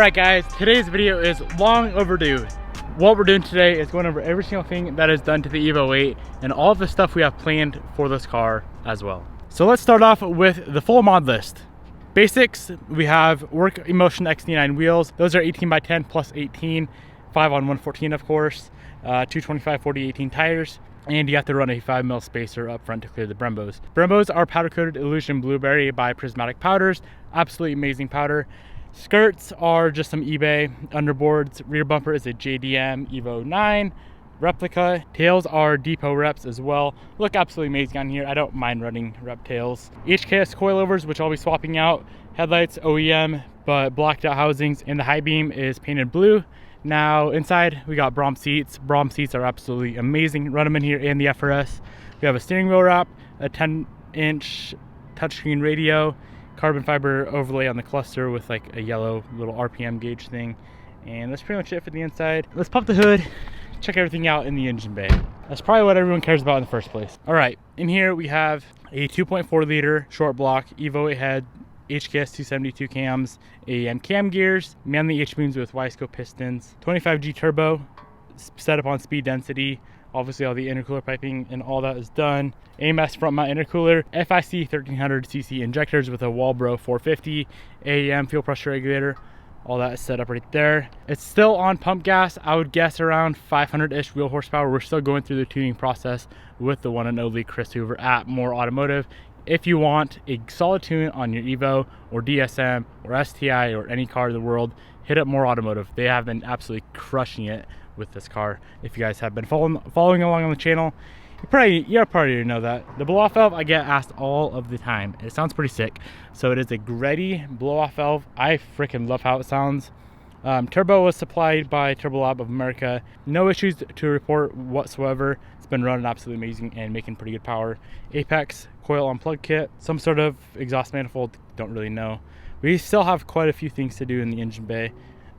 Alright guys, today's video is long overdue. What we're doing today is going over every single thing that is done to the Evo 8 and all of the stuff we have planned for this car as well. So let's start off with the full mod list. Basics, we have Work Emotion XD9 wheels. Those are 18 by 10 plus 18, 5 on 114 of course, 225 40 18 tires. And you have to run a 5mm spacer up front to clear the Brembos. Brembos are powder coated Illusion Blueberry by Prismatic Powders. Absolutely amazing powder. Skirts are just some eBay underboards. Rear bumper is a JDM Evo 9 replica. Tails are Depot reps as well. Look absolutely amazing on here. I don't mind running rep tails. HKS coilovers, which I'll be swapping out. Headlights OEM, but blacked out housings, and the high beam is painted blue. Now inside we got Braum seats. Braum seats are absolutely amazing. Run them in here and the FRS. We have a steering wheel wrap, a 10-inch touchscreen radio, carbon fiber overlay on the cluster with like a yellow little RPM gauge thing, and that's pretty much it for the inside. Let's pop the hood, check everything out in the engine bay. That's probably what everyone cares about in the first place. All right, in here we have a 2.4 liter short block Evo 8 head, HKS 272 cams, AM cam gears, manly H-beams with Y-scope pistons, 25G turbo, set up on speed density. Obviously all the intercooler piping and all that is done. AMS front mount intercooler, FIC 1300cc injectors with a Walbro 450, AEM fuel pressure regulator. All that is set up right there. It's still on pump gas. I would guess around 500-ish wheel horsepower. We're still going through the tuning process with the one and only Chris Hoover at More Automotive. If you want a solid tune on your Evo or DSM or STI or any car in the world, hit up More Automotive. They have been absolutely crushing it with this car. If you guys have been following along on the channel, you probably know that. The blow-off valve I get asked all of the time. It sounds pretty sick. So it is a Greddy blow-off valve. I freaking love how it sounds. Turbo was supplied by Turbo Lab of America. No issues to report whatsoever. It's been running absolutely amazing and making pretty good power. Apex coil unplug kit, some sort of exhaust manifold, don't really know. We still have quite a few things to do in the engine bay.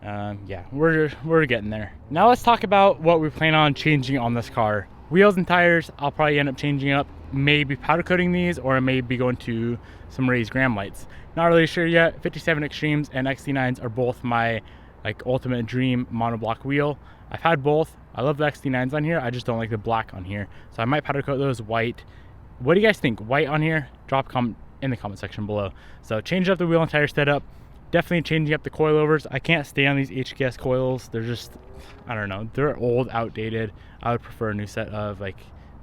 Yeah, we're getting there. Now let's talk about what we plan on changing on this car. Wheels and tires, I'll probably end up changing up, maybe powder coating these, or I may be going to some raised gram lights. Not really sure yet. 57 Extremes and XD9s are both my like ultimate dream monoblock wheel. I've had both. I love the XD9s on here. I just don't like the black on here. So I might powder coat those white. What do you guys think? White on here? Drop comment in the comment section below. So change up the wheel and tire setup. Definitely changing up the coilovers. I can't stay on these HKS coils. They're just, I don't know, they're old, outdated. I would prefer a new set of like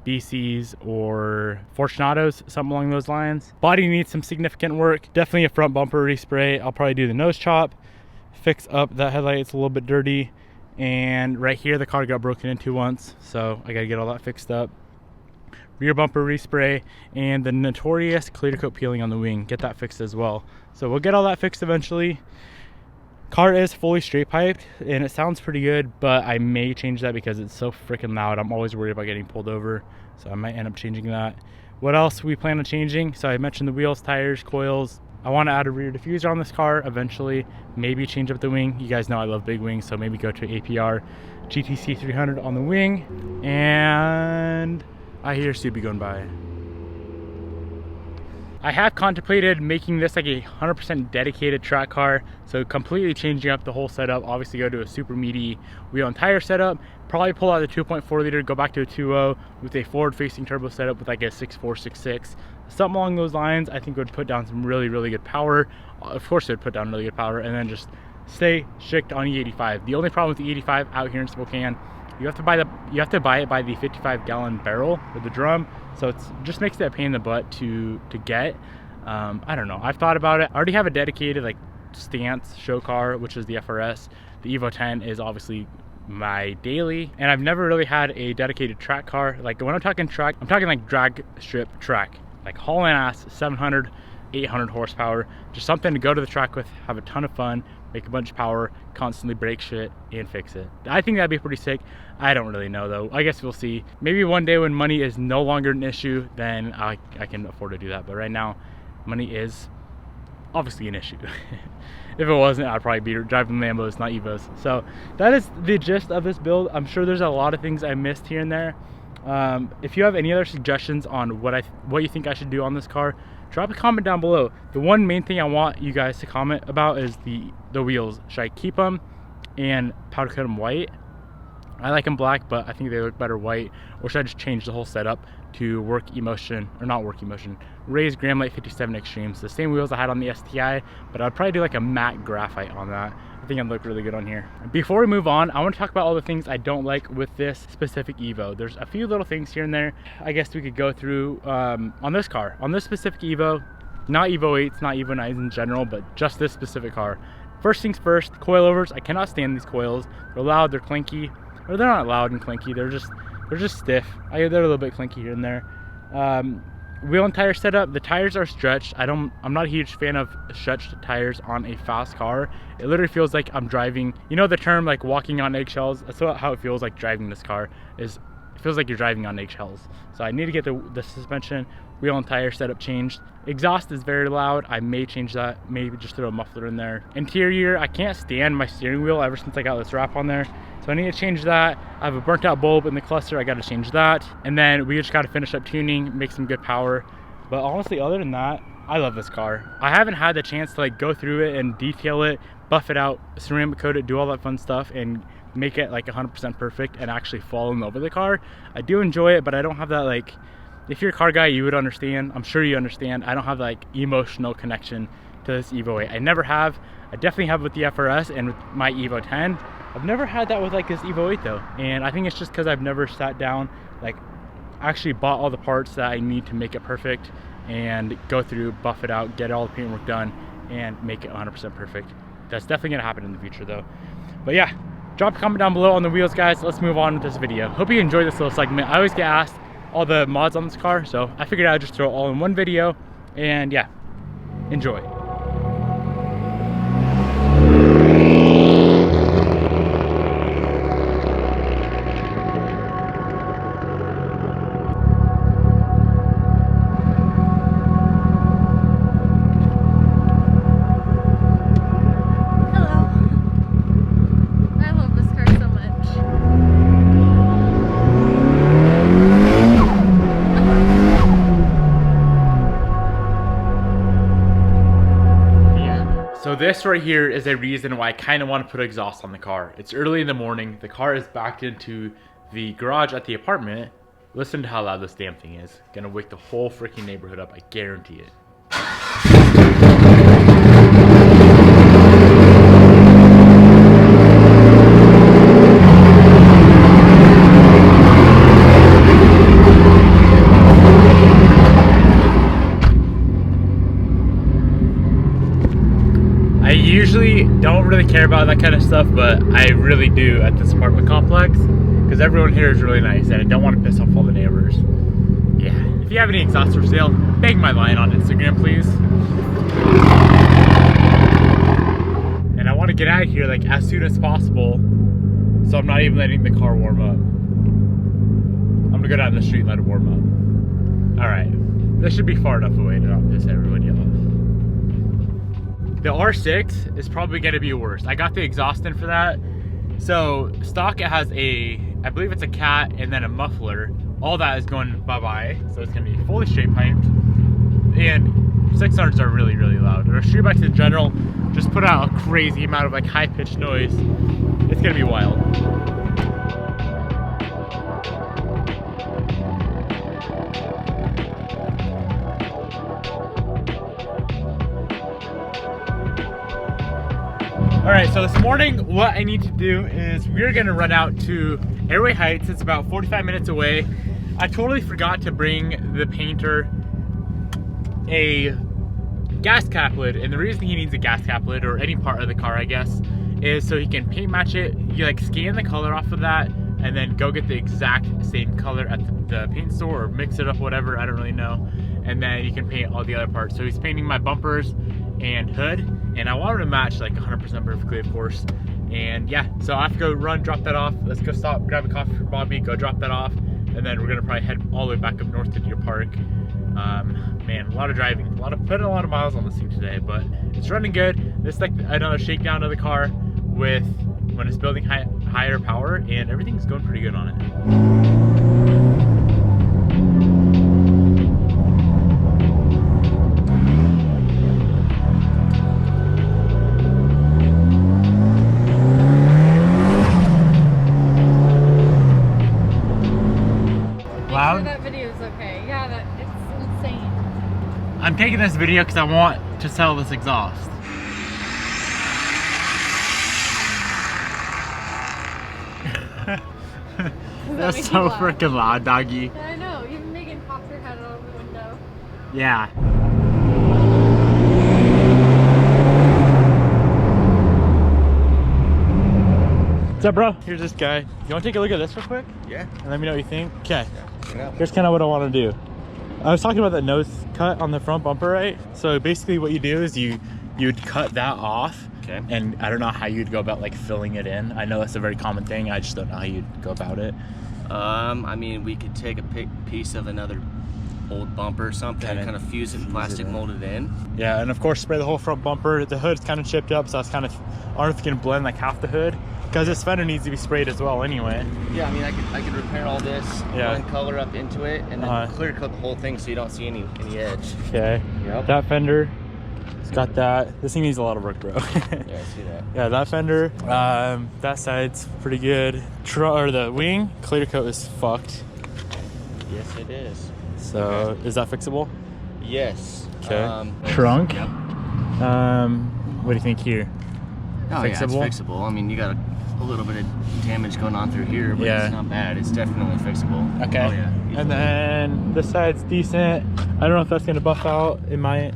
BCs or Fortunatos, something along those lines. Body needs some significant work. Definitely a front bumper respray. I'll probably do the nose chop, fix up that headlight. It's a little bit dirty. And right here, the car got broken into once, so I gotta get all that fixed up. Rear bumper respray and the notorious clear coat peeling on the wing, get that fixed as well. So we'll get all that fixed eventually. Car is fully straight piped and it sounds pretty good, but I may change that because it's so freaking loud. I'm always worried about getting pulled over, so I might end up changing that. What else we plan on changing? So I mentioned the wheels, tires, coils. I want to add a rear diffuser on this car eventually, maybe change up the wing. You guys know I love big wings, so maybe go to APR GTC 300 on the wing. And I hear Subi going by. I have contemplated making this like a 100% dedicated track car, so completely changing up the whole setup. Obviously go to a super meaty wheel and tire setup, probably pull out the 2.4 liter, go back to a 2.0 with a forward facing turbo setup with like a 6.4, 6.6, something along those lines. I think would put down some really good power. Of course it would put down really good power, and then just stay strict on E85. The only problem with the E85 out here in Spokane, you have to buy it by the 55-gallon barrel with the drum, so it just makes it a pain in the butt to get. I don't know, I've thought about it. I already have a dedicated like stance show car, which is the FRS. The Evo 10 is obviously my daily, and I've never really had a dedicated track car. Like when I'm talking track, I'm talking like drag strip track, like hauling ass, 700 800 horsepower, just something to go to the track with, have a ton of fun, make a bunch of power, constantly break shit and fix it. I think that'd be pretty sick. I don't really know though. I guess we'll see. Maybe one day when money is no longer an issue, then I can afford to do that. But right now, money is obviously an issue. If it wasn't, I'd probably be driving Lambos, not Evos. So that is the gist of this build. I'm sure there's a lot of things I missed here and there. If you have any other suggestions on what you think I should do on this car, drop a comment down below. The one main thing I want you guys to comment about is the wheels. Should I keep them and powder coat them white? I like them black, but I think they look better white. Or should I just change the whole setup to Work Emotion, or not Work Emotion, Ray's Gramlite 57 Extremes, the same wheels I had on the STI, but I'd probably do like a matte graphite on that. I think it'd look really good on here. Before we move on, I want to talk about all the things I don't like with this specific Evo. There's a few little things here and there I guess we could go through on this car. On this specific Evo, not Evo 8s, not Evo 9s in general, but just this specific car. First things first, coilovers. I cannot stand these coils. They're loud, they're clinky, or they're not loud and clinky, they're just stiff. They're a little bit clinky here and there. Wheel and tire setup, the tires are stretched. I'm not a huge fan of stretched tires on a fast car. It literally feels like I'm driving, you know the term like walking on eggshells? That's how it feels like driving this car. It feels like you're driving on eggshells. So I need to get the suspension, wheel and tire setup changed. Exhaust is very loud. I may change that, maybe just throw a muffler in there. Interior, I can't stand my steering wheel ever since I got this wrap on there. So I need to change that. I have a burnt out bulb in the cluster, I gotta change that. And then we just gotta finish up tuning, make some good power. But honestly, other than that, I love this car. I haven't had the chance to like go through it and detail it, buff it out, ceramic coat it, do all that fun stuff, and make it like 100% perfect and actually fall in love with the car. I do enjoy it, but I don't have that like, if you're a car guy, you would understand. I'm sure you understand. I don't have like emotional connection to this Evo 8. I never have. I definitely have with the FRS and with my Evo 10. I've never had that with like this Evo 8 though. And I think it's just because I've never sat down, like actually bought all the parts that I need to make it perfect and go through, buff it out, get all the paintwork done, and make it 100% perfect. That's definitely gonna happen in the future though. But yeah, drop a comment down below on the wheels, guys. Let's move on with this video. Hope you enjoyed this little segment. I always get asked all the mods on this car, so I figured I'd just throw it all in one video, and yeah, enjoy. So this right here is a reason why I kind of want to put exhaust on the car. It's early in the morning. The car is backed into the garage at the apartment. Listen to how loud this damn thing is. Gonna wake the whole freaking neighborhood up. I guarantee it. I usually don't really care about that kind of stuff, but I really do at this apartment complex because everyone here is really nice and I don't want to piss off all the neighbors. Yeah. If you have any exhausts for sale, bang my line on Instagram, please. And I want to get out of here like as soon as possible, so I'm not even letting the car warm up. I'm gonna go down the street and let it warm up. All right. This should be far enough away to not piss everybody off. The R6 is probably gonna be worse. I got the exhaust in for that. So stock, it has a, I believe it's a cat and then a muffler. All that is going bye-bye. So it's gonna be fully straight piped. And 600s are really, really loud. Or street bikes in general just put out a crazy amount of like high-pitched noise. It's gonna be wild. All right, so this morning, what I need to do is we're gonna run out to Airway Heights. It's about 45 minutes away. I totally forgot to bring the painter a gas cap lid, and the reason he needs a gas cap lid, or any part of the car, I guess, is so he can paint match it. You like scan the color off of that, and then go get the exact same color at the paint store, or mix it up, whatever, I don't really know. And then you can paint all the other parts. So he's painting my bumpers and hood, and I wanted to match like 100% perfectly, of course. And yeah, so I have to go run, drop that off. Let's go stop, grab a coffee for Bobby, go drop that off, and then we're gonna probably head all the way back up north to Deer Park. Man, a lot of driving, putting a lot of miles on this thing today, but it's running good. This is like another shakedown of the car with when it's building higher power, and everything's going pretty good on it. loud? Make sure that video is okay. Yeah, it's insane. I'm taking this video because I want to sell this exhaust. That's so freaking loud, doggy. Yeah, I know. Even Megan popped her head out of the window. Yeah. What's up, bro? Here's this guy. You want to take a look at this real quick? Yeah. And let me know what you think. Okay. Yeah. Here's kind of what I want to do. I was talking about that nose cut on the front bumper, right? So basically what you do is you'd cut that off. Okay. And I don't know how you'd go about like filling it in. I know that's a very common thing. I just don't know how you'd go about it. I mean, we could take a piece of another old bumper or something and kind of fuse it in plastic, mold it in. Yeah, and of course spray the whole front bumper. The hood's kind of chipped up, so it's kind of, I don't know if you can blend like half the hood, because this fender needs to be sprayed as well anyway. Yeah, I mean, I could repair all this, yeah, blend color up into it, and then clear coat the whole thing so you don't see any edge. Okay. Yep. That fender, it's got that. This thing needs a lot of work, bro. Yeah, I see that. Yeah, that fender, that side's pretty good. Or the wing, clear coat is fucked. Yes, it is. So, is that fixable? Yes. Okay. Trunk? Yep. What do you think here? Oh, fixable? Yeah, it's fixable. I mean, you got a little bit of damage going on through here, but it's not bad. It's definitely fixable. Okay. Oh, yeah. And then this side's decent. I don't know if that's gonna buff out. It might.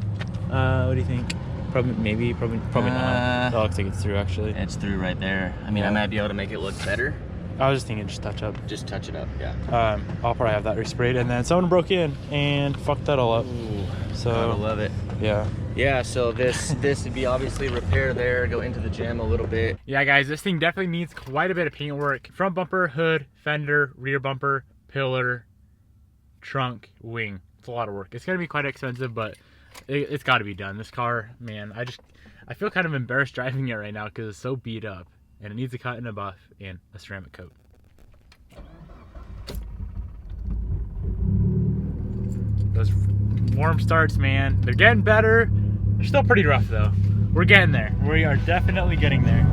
What do you think? Probably not. That looks like it's through actually. It's through right there. I mean, I might be able to make it look better. I was just thinking just touch up. Just touch it up, yeah. I'll probably have that resprayed, and then someone broke in and fucked that all up. Ooh, so I love it. Yeah. Yeah, so this would be obviously repair there, go into the gym a little bit. Yeah, guys, this thing definitely needs quite a bit of paint work. Front bumper, hood, fender, rear bumper, pillar, trunk, wing. It's a lot of work. It's gonna be quite expensive, but it's got to be done. This car, man, I feel kind of embarrassed driving it right now because it's so beat up, and it needs a cut and a buff and a ceramic coat. Those warm starts, man, they're getting better. They're still pretty rough though. We're getting there. We are definitely getting there.